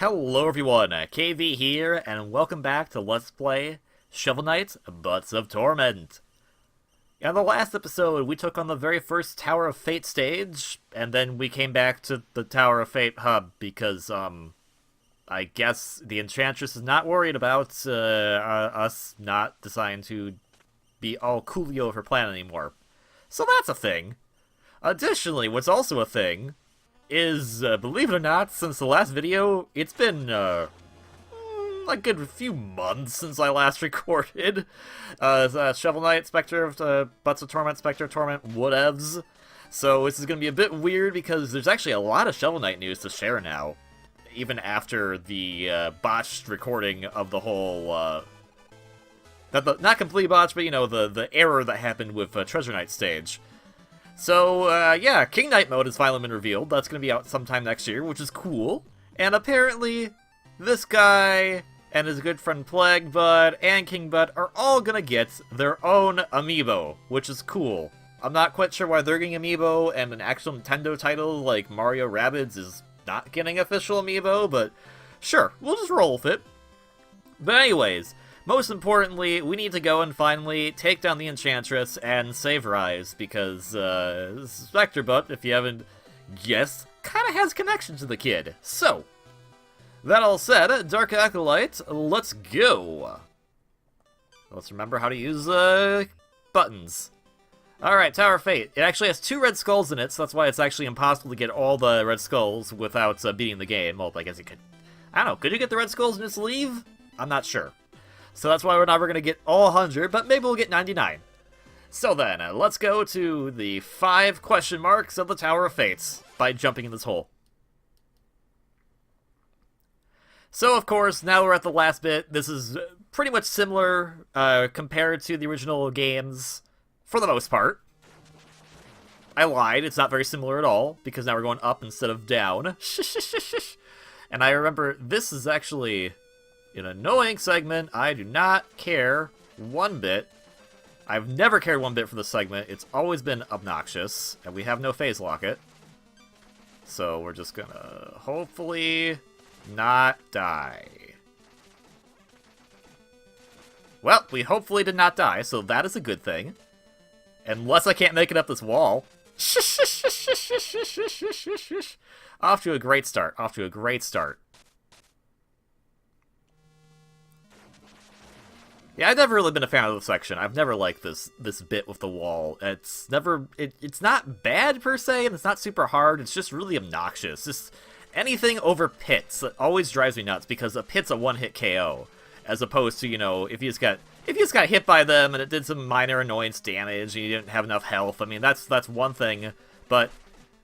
Hello everyone, KV here, and welcome back to Let's Play Shovel Knight, Butts of Torment. In the last episode, we took on the very first Tower of Fate stage, and then we came back to the Tower of Fate hub because, I guess the Enchantress is not worried about us not deciding to be all coolio of her plan anymore. So that's a thing. Additionally, what's also a thing is, believe it or not, since the last video, it's been, a good few months since I last recorded. Shovel Knight, Spectre of, Butts of Torment, Spectre of Torment, whatevs. So this is going to be a bit weird because there's actually a lot of Shovel Knight news to share now. Even after the, botched recording of the whole, not complete botch, but, you know, the error that happened with, Treasure Knight stage. So, yeah, King Knight mode has finally been revealed. That's going to be out sometime next year, which is cool. And apparently, this guy and his good friend Plague Bud and King Bud are all going to get their own amiibo, which is cool. I'm not quite sure why they're getting amiibo and an actual Nintendo title like Mario Rabbids is not getting official amiibo, but sure, we'll just roll with it. But anyways, most importantly, we need to go and finally take down the Enchantress and save Rise, because, Spectre Butt, if you haven't guessed, kinda has connection to the kid. So, that all said, Dark Acolyte, let's go! Let's remember how to use, buttons. Alright, Tower of Fate. It actually has 2 red skulls in it, so that's why it's actually impossible to get all the red skulls without, beating the game. Well, I guess you could... I don't know, could you get the red skulls and just leave? I'm not sure. So that's why we're never going to get all 100, but maybe we'll get 99. So then, let's go to the 5 question marks of the Tower of Fates by jumping in this hole. So, of course, now we're at the last bit. This is pretty much similar compared to the original games, for the most part. I lied, it's not very similar at all, because now we're going up instead of down. And I remember, this is actually an annoying segment. I do not care one bit. I've never cared one bit for this segment. It's always been obnoxious, and we have no phase locket. So we're just gonna hopefully not die. Well, we hopefully did not die, so that is a good thing. Unless I can't make it up this wall. Off to a great start. Off to a great start. Yeah, I've never really been a fan of this section. I've never liked this bit with the wall. It's never... It's not bad, per se, and it's not super hard. It's just really obnoxious. Just anything over pits that always drives me nuts, because a pit's a one-hit KO. As opposed to, you know, if you just got hit by them and it did some minor annoyance damage and you didn't have enough health, I mean, that's one thing. But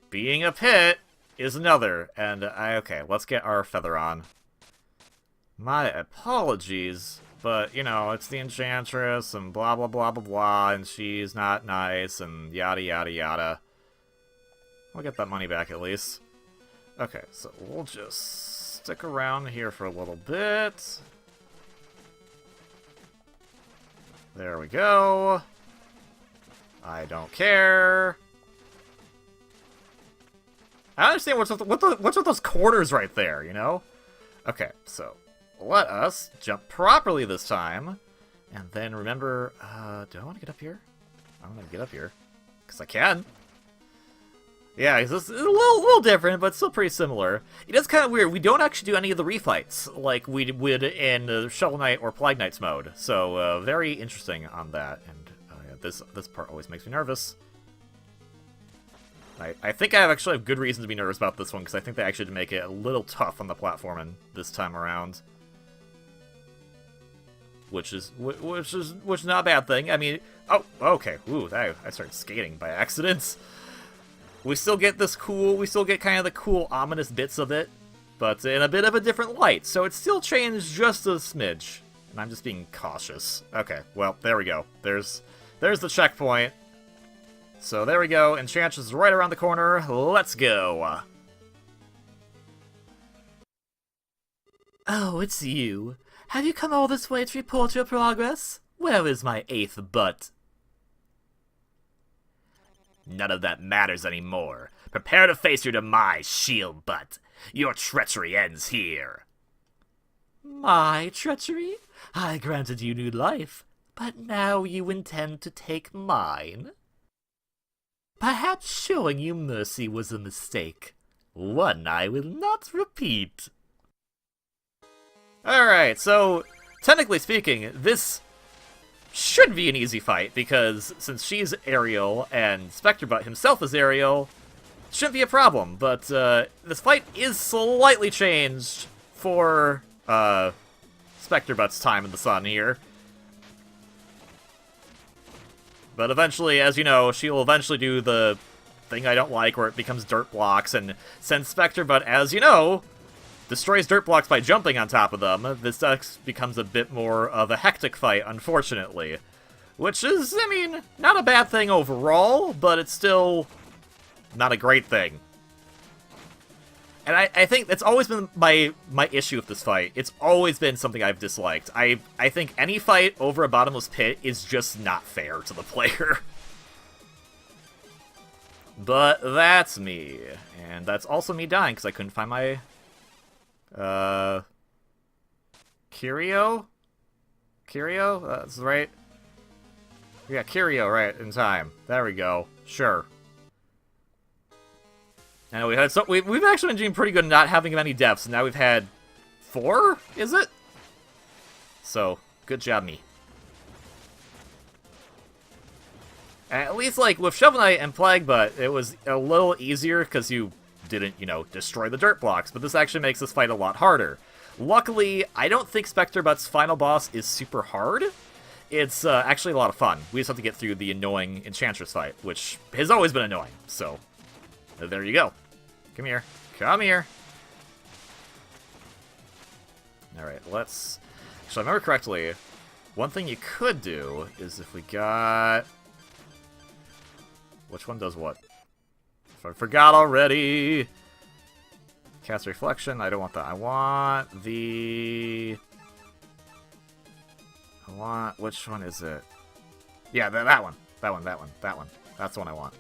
being a pit is another. And, okay, let's get our feather on. My apologies... But, you know, it's the Enchantress, and blah, blah, blah, blah, blah, and she's not nice, and yada, yada, yada. We'll get that money back, at least. Okay, so we'll just stick around here for a little bit. There we go. I don't care. I don't understand what's with those quarters right there, you know? Okay, so... let us jump properly this time. And then remember, do I want to get up here? I'm going to get up here. Because I can. Yeah, this is a little different, but still pretty similar. It is kind of weird. We don't actually do any of the refights like we would in Shovel Knight or Plague Knight's mode. So, very interesting on that. And yeah, this part always makes me nervous. I think I actually have good reason to be nervous about this one, because I think they actually did make it a little tough on the platforming this time around. Which is not a bad thing. I mean, oh, okay. Ooh, I started skating by accident. We still get we still get kind of the cool, ominous bits of it, but in a bit of a different light, so it's still changed just a smidge. And I'm just being cautious. Okay, well, there we go. There's the checkpoint. So there we go. Enchantress is right around the corner. Let's go. Oh, it's you. Have you come all this way to report your progress? Where is my 8th butt? None of that matters anymore. Prepare to face your demise, shield butt. Your treachery ends here. My treachery? I granted you new life, but now you intend to take mine? Perhaps showing you mercy was a mistake. One I will not repeat. Alright, so, technically speaking, this should be an easy fight, because since she's aerial and Spectrebutt himself is aerial, it shouldn't be a problem. But this fight is slightly changed for Spectrebutt's time in the sun here. But eventually, as you know, she'll eventually do the thing I don't like, where it becomes dirt blocks, and since Spectrebutt, as you know, destroys dirt blocks by jumping on top of them, this becomes a bit more of a hectic fight, unfortunately. Which is, I mean, not a bad thing overall, but it's still not a great thing. And I think that's always been my issue with this fight. It's always been something I've disliked. I think any fight over a bottomless pit is just not fair to the player. But that's me. And that's also me dying, because I couldn't find my... Curio? Curio? That's right. Yeah, Curio right in time. There we go. Sure. And we've actually been doing pretty good not having many deaths. Now we've had 4, is it? So, good job, me. At least, like, with Shovel Knight and Plaguebutt, it was a little easier because you didn't, you know, destroy the dirt blocks, but this actually makes this fight a lot harder. Luckily, I don't think Spectrebutt's final boss is super hard. It's actually a lot of fun. We just have to get through the annoying Enchantress fight, which has always been annoying, so there you go. Come here. Come here. Alright, let's... Actually, if I remember correctly, one thing you could do is if we got... Which one does what? If I forgot already! Cast Reflection, I don't want that. I want the... Which one is it? Yeah, that one. That one. That's the one I want.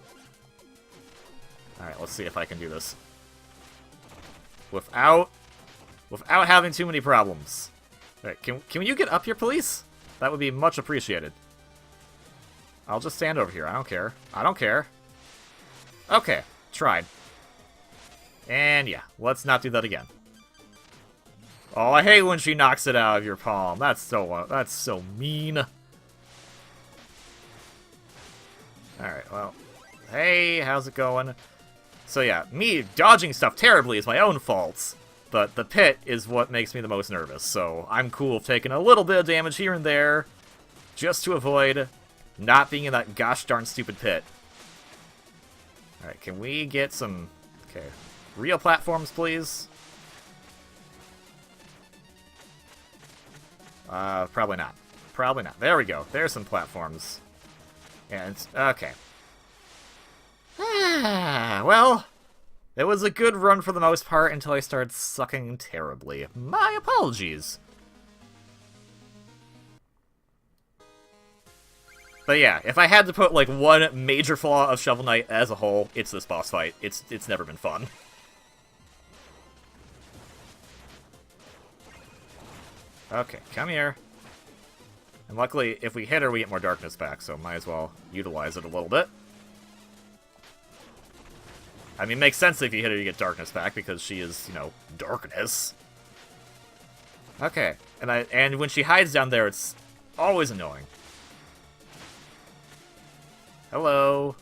Alright, let's see if I can do this. Without having too many problems. Alright, can you get up here, please? That would be much appreciated. I'll just stand over here. I don't care. I don't care. Okay, tried. And yeah, let's not do that again. Oh, I hate when she knocks it out of your palm. That's so mean. Alright, well. Hey, how's it going? So yeah, me dodging stuff terribly is my own fault, but the pit is what makes me the most nervous, so I'm cool with taking a little bit of damage here and there, just to avoid not being in that gosh darn stupid pit. Alright, can we get some... Okay, real platforms, please? Probably not. Probably not. There we go. There's some platforms. And, okay. Well, it was a good run for the most part until I started sucking terribly. My apologies. But yeah, if I had to put like one major flaw of Shovel Knight as a whole, it's this boss fight. It's never been fun. Okay, come here. And luckily, if we hit her, we get more darkness back, so might as well utilize it a little bit. I mean, it makes sense if you hit her, you get darkness back, because she is, you know, darkness. Okay, and when she hides down there, it's always annoying. Hello.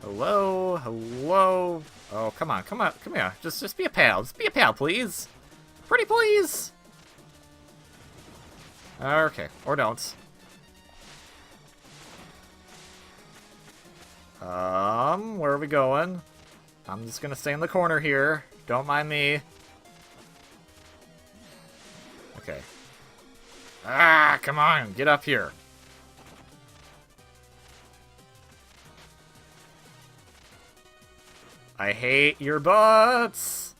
Hello. Hello. Oh, come on, come on, come here. Just be a pal. Just be a pal, please. Pretty please. Okay, or don't. Where are we going? I'm just gonna stay in the corner here. Don't mind me. Okay. Ah, come on, get up here. I hate your butts.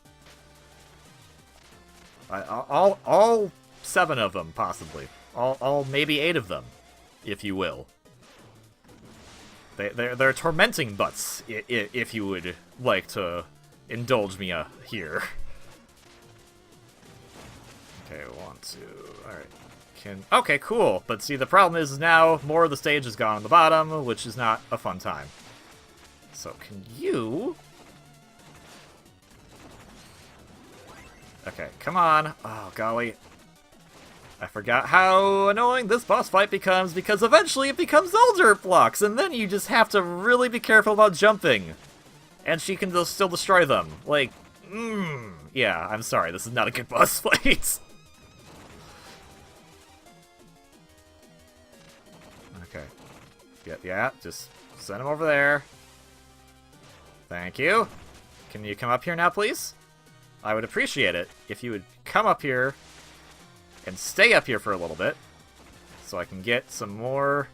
All 7 of them, possibly. All maybe 8 of them, if you will. They're tormenting butts, if you would like to indulge me here. Okay, 1, 2, alright. Okay, cool. But see, the problem is now more of the stage is gone on the bottom, which is not a fun time. So, can you... Okay, come on. Oh, golly. I forgot how annoying this boss fight becomes, because eventually it becomes all dirt blocks, and then you just have to really be careful about jumping. And she can still destroy them. Like, yeah, I'm sorry, this is not a good boss fight. Okay. Yeah, just send him over there. Thank you. Can you come up here now, please? I would appreciate it if you would come up here and stay up here for a little bit so I can get some more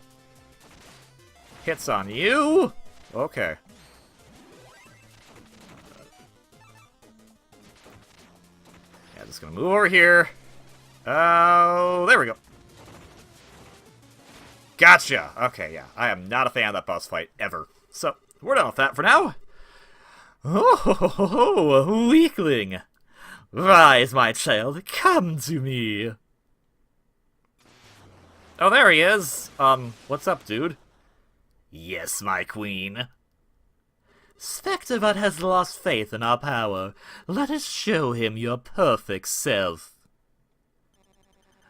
hits on you. Okay. Yeah, just gonna move over here. Oh, there we go. Gotcha! Okay, yeah. I am not a fan of that boss fight, ever. So, we're done with that for now. Oh, weakling! Rise, my child, come to me! Oh, there he is! What's up, dude? Yes, my queen. Spectrebot has lost faith in our power. Let us show him your perfect self.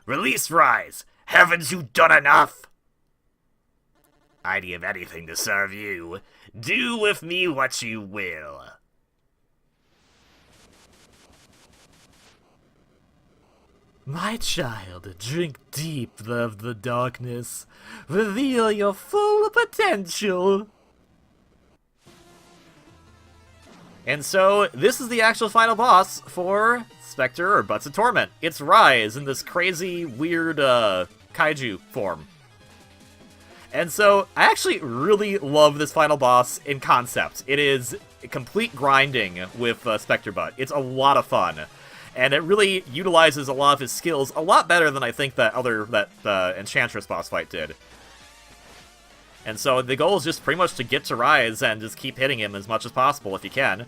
Release Rise! Haven't you done enough? I'd give anything to serve you. Do with me what you will. My child, drink deep of the darkness. Reveal your full potential. And so, this is the actual final boss for Spectre or Butts of Torment. It's Rise in this crazy, weird, kaiju form. And so, I actually really love this final boss in concept. It is complete grinding with Spectre Butt. It's a lot of fun. And it really utilizes a lot of his skills a lot better than I think that Enchantress boss fight did. And so the goal is just pretty much to get to Rise and just keep hitting him as much as possible if you can.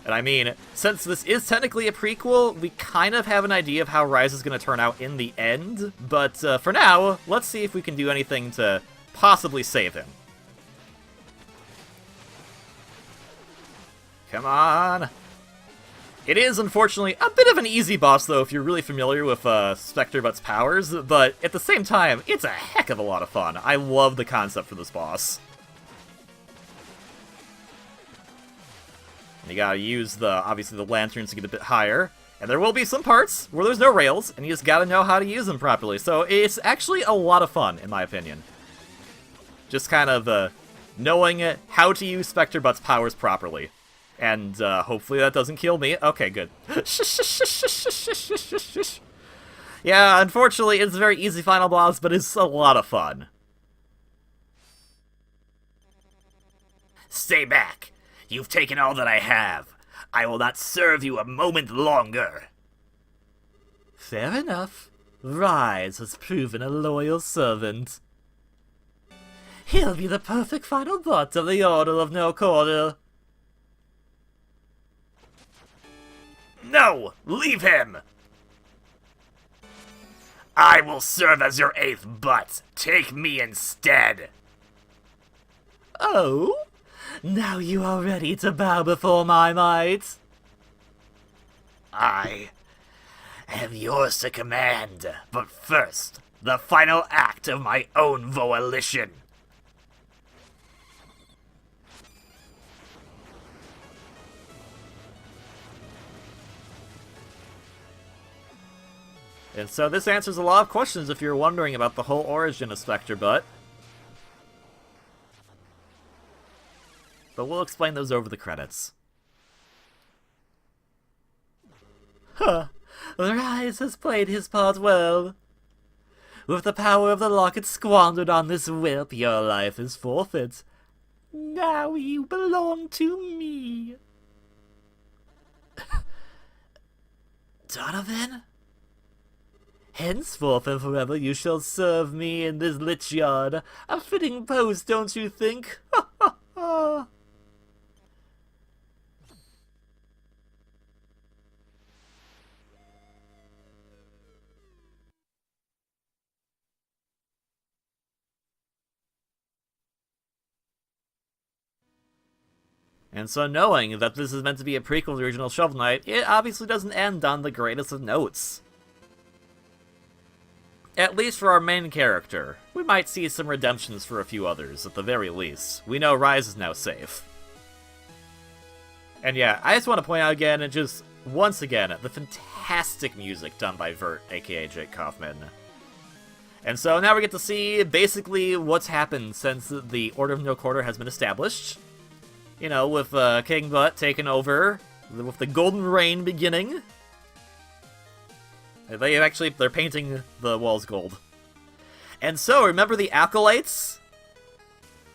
And I mean, since this is technically a prequel, we kind of have an idea of how Rise is going to turn out in the end. But for now, let's see if we can do anything to possibly save him. Come on! It is, unfortunately, a bit of an easy boss, though, if you're really familiar with Spectrebutt's powers, but at the same time, it's a heck of a lot of fun. I love the concept for this boss. And you gotta use, obviously, the lanterns to get a bit higher. And there will be some parts where there's no rails, and you just gotta know how to use them properly. So it's actually a lot of fun, in my opinion. Just kind of knowing how to use Spectrebutt's powers properly. And hopefully that doesn't kill me. Okay, good. Yeah, unfortunately, it's a very easy final boss, but it's a lot of fun. Stay back. You've taken all that I have. I will not serve you a moment longer. Fair enough. Rise has proven a loyal servant. He'll be the perfect final boss of the Order of No Quarter. No! Leave him! I will serve as your 8th butt. Take me instead. Oh? Now you are ready to bow before my might? I am yours to command, but first, the final act of my own volition. And so this answers a lot of questions if you're wondering about the whole origin of Spectre Butt. But we'll explain those over the credits. Huh. Rise has played his part well. With the power of the locket squandered on this whip, your life is forfeit. Now you belong to me. Donovan? Henceforth and forever you shall serve me in this lich yard. A fitting post, don't you think? Ha ha ha! And so knowing that this is meant to be a prequel to the original Shovel Knight, it obviously doesn't end on the greatest of notes. At least for our main character. We might see some redemptions for a few others, at the very least. We know Rise is now safe. And yeah, I just want to point out again, and just, once again, the fantastic music done by Vert, aka Jake Kaufman. And so now we get to see basically what's happened since the Order of No Quarter has been established. You know, with King Butt taking over, with the Golden Reign beginning. They're painting the walls gold. And so, remember the Acolytes?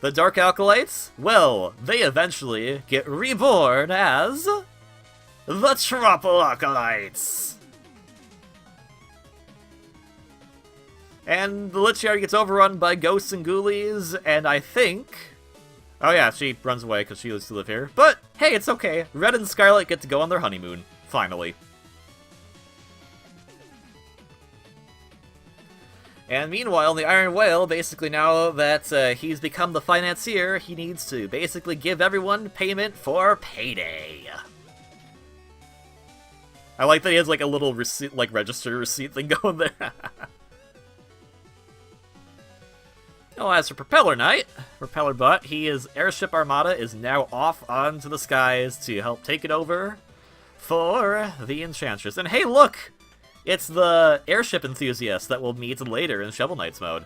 The Dark Acolytes? Well, they eventually get reborn as the Triple Acolytes. And the Lich Yard gets overrun by ghosts and ghoulies, and I think... Oh yeah, she runs away because she used to live here. But, hey, it's okay. Red and Scarlet get to go on their honeymoon. Finally. And meanwhile, the Iron Whale, basically now that he's become the financier, he needs to basically give everyone payment for payday. I like that he has like a little receipt, like register receipt thing going there. Oh, as for Propeller Knight, Propeller Butt, his airship armada is now off onto the skies to help take it over for the Enchantress. And hey, look! It's the airship enthusiast that we'll meet later in Shovel Knight's mode.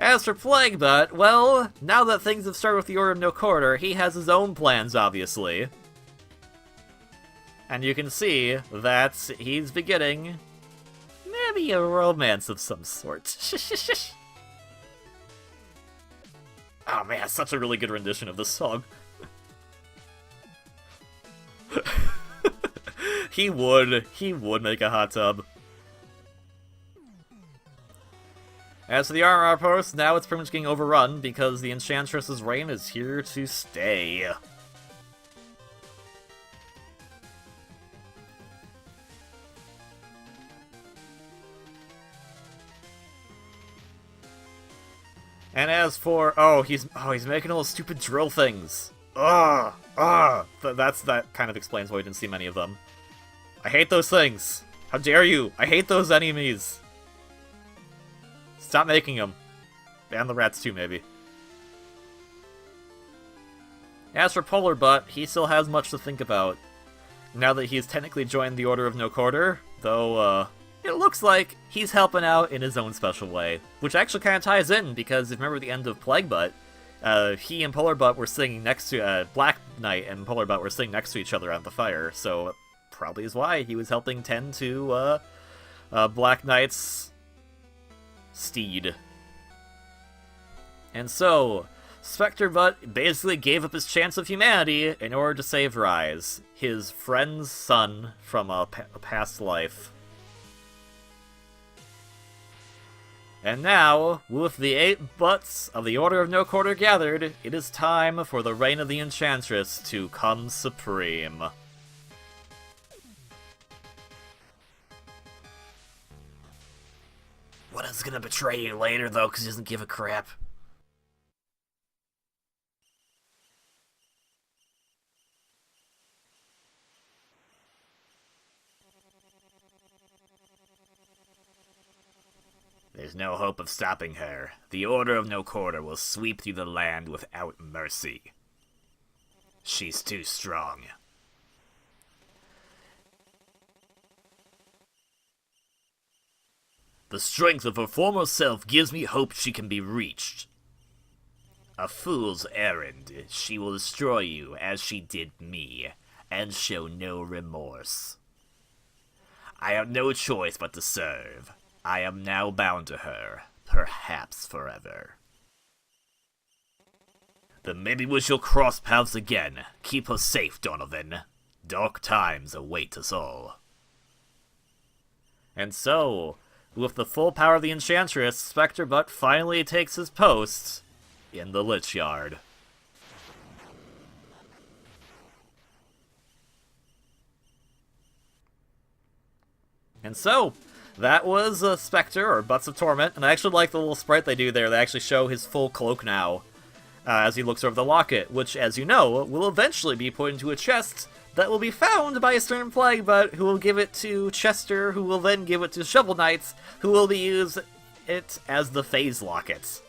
As for Plague Butt, well, now that things have started with the Order of No Quarter, he has his own plans, obviously. And you can see that he's beginning maybe a romance of some sort. Oh man, it's such a really good rendition of this song. He would make a hot tub. As for the armor outpost, now it's pretty much getting overrun because the Enchantress's reign is here to stay. And as for he's making all those stupid drill things. That kind of explains why we didn't see many of them. I hate those things. How dare you? I hate those enemies. Stop making them. And the rats too, maybe. As for Polar Butt, he still has much to think about. Now that he's technically joined the Order of No Quarter, though, it looks like he's helping out in his own special way. Which actually kind of ties in, because if you remember the end of Plague Butt, he and Polar Butt were sitting next to, Black Knight and Polar Butt were sitting next to each other on the fire, so probably is why he was helping tend to, Black Knight's steed. And so, Spectre Butt basically gave up his chance of humanity in order to save Rise, his friend's son from a past life. And now, with the 8 butts of the Order of No Quarter gathered, it is time for the reign of the Enchantress to come supreme. What is gonna betray you later, though, because he doesn't give a crap? There's no hope of stopping her. The Order of No Quarter will sweep through the land without mercy. She's too strong. The strength of her former self gives me hope she can be reached. A fool's errand. She will destroy you as she did me, and show no remorse. I have no choice but to serve. I am now bound to her, perhaps forever. Then maybe we shall cross paths again. Keep her safe, Donovan. Dark times await us all. And so, with the full power of the Enchantress, Spectre Butt finally takes his post in the Lich Yard. And so, That was Spectre, or Butts of Torment, and I actually like the little sprite they do there. They actually show his full cloak now, as he looks over the locket, which, as you know, will eventually be put into a chest that will be found by a Stern Plaguebot, who will give it to Chester, who will then give it to Shovel Knights, who will be used it as the Phase Lockets.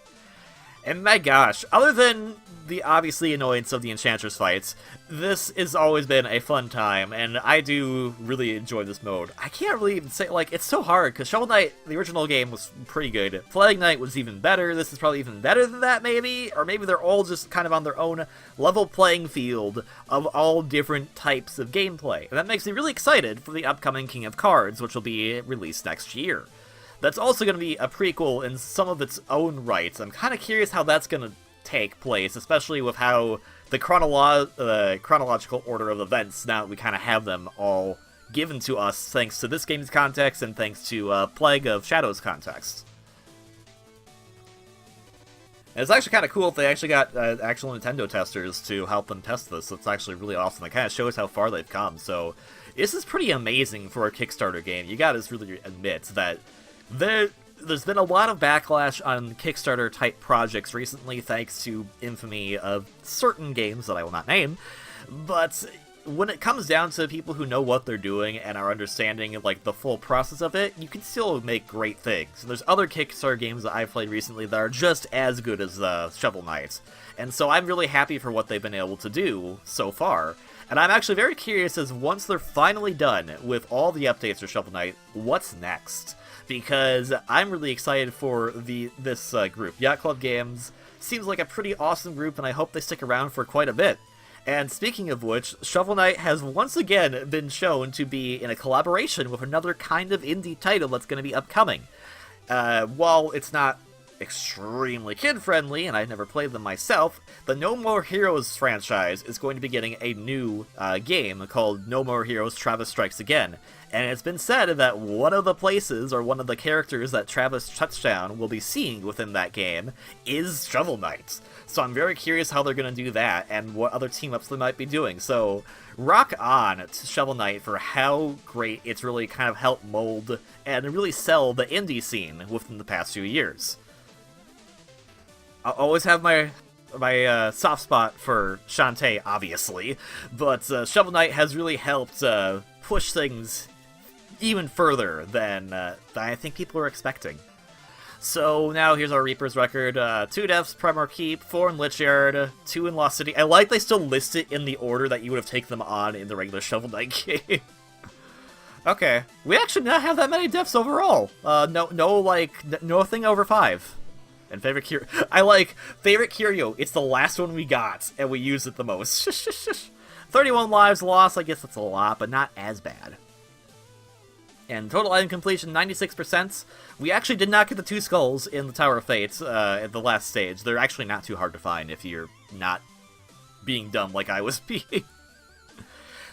And my gosh, other than the obviously annoyance of the Enchantress fights, this has always been a fun time, and I do really enjoy this mode. I can't really even say, like, it's so hard, because Shovel Knight, the original game, was pretty good. Plague Knight was even better. This is probably even better than that, maybe? Or maybe they're all just kind of on their own level playing field of all different types of gameplay. And that makes me really excited for the upcoming King of Cards, which will be released next year. That's also going to be a prequel in some of its own rights. I'm kind of curious how that's going to take place, especially with how the chronological order of events, now that we kind of have them all given to us thanks to this game's context and thanks to Plague of Shadows context. And it's actually kind of cool if they actually got actual Nintendo testers to help them test this. It's actually really awesome. It kind of shows how far they've come. So this is pretty amazing for a Kickstarter game. You gotta really admit that there's been a lot of backlash on Kickstarter-type projects recently, thanks to infamy of certain games that I will not name, but when it comes down to people who know what they're doing and are understanding, like, the full process of it, you can still make great things. And there's other Kickstarter games that I've played recently that are just as good as Shovel Knight, and so I'm really happy for what they've been able to do so far. And I'm actually very curious as once they're finally done with all the updates for Shovel Knight, what's next? Because I'm really excited for this group. Yacht Club Games seems like a pretty awesome group, and I hope they stick around for quite a bit. And speaking of which, Shovel Knight has once again been shown to be in a collaboration with another kind of indie title that's going to be upcoming. While it's not extremely kid-friendly, and I've never played them myself, the No More Heroes franchise is going to be getting a new game called No More Heroes Travis Strikes Again. And it's been said that one of the places, or one of the characters that Travis Touchdown will be seeing within that game is Shovel Knight. So I'm very curious how they're going to do that, and what other team-ups they might be doing. So rock on to Shovel Knight for how great it's really kind of helped mold and really sell the indie scene within the past few years. I'll always have my soft spot for Shantae, obviously, but Shovel Knight has really helped push things even further than I think people are expecting. So now here's our Reaper's record. 2 deaths, Primor Keep, 4 in Lichyard, 2 in Lost City. I like they still list it in the order that you would have taken them on in the regular Shovel Knight game. Okay, we actually not have that many deaths overall. Nothing over 5. And favorite favorite curio. It's the last one we got, and we use it the most. 31 lives lost. I guess that's a lot, but not as bad. And total item completion, 96%. We actually did not get the 2 skulls in the Tower of Fate at the last stage. They're actually not too hard to find if you're not being dumb like I was being.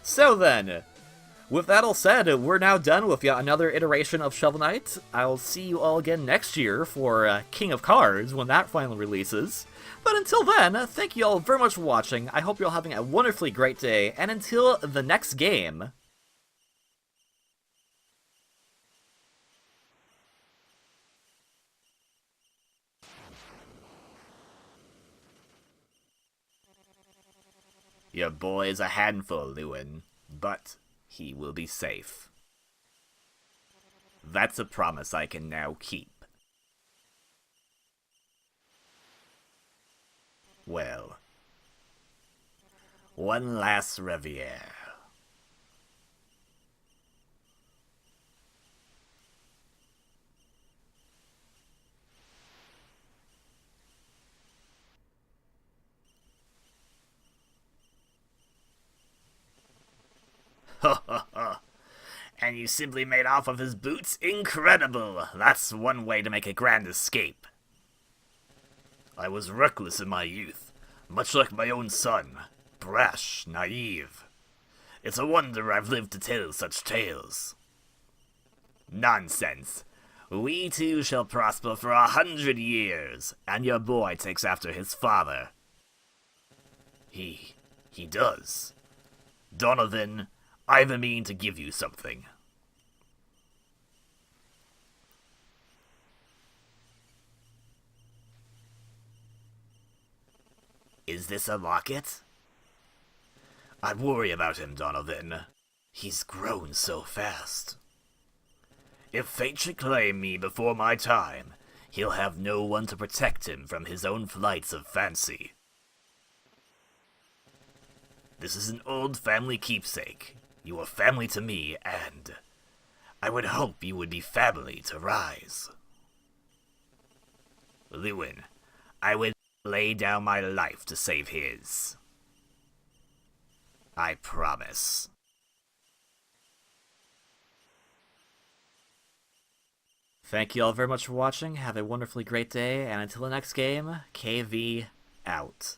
So then, with that all said, we're now done with yet another iteration of Shovel Knight. I'll see you all again next year for King of Cards when that finally releases. But until then, thank you all very much for watching. I hope you're all having a wonderfully great day, and until the next game... Your boy's a handful, Lewin, but he will be safe. That's a promise I can now keep. Well, one last Rearverie. Ha ha ha. And you simply made off with his boots? Incredible! That's one way to make a grand escape. I was reckless in my youth, much like my own son. Brash, naive. It's a wonder I've lived to tell such tales. Nonsense. We too shall prosper for 100 years, and your boy takes after his father. He does. Donovan, I've a mean to give you something. Is this a locket? I worry about him, Donovan. He's grown so fast. If fate should claim me before my time, he'll have no one to protect him from his own flights of fancy. This is an old family keepsake. You are family to me, and I would hope you would be family to Rise. Lewin, I would lay down my life to save his. I promise. Thank you all very much for watching. Have a wonderfully great day, and until the next game, KV out.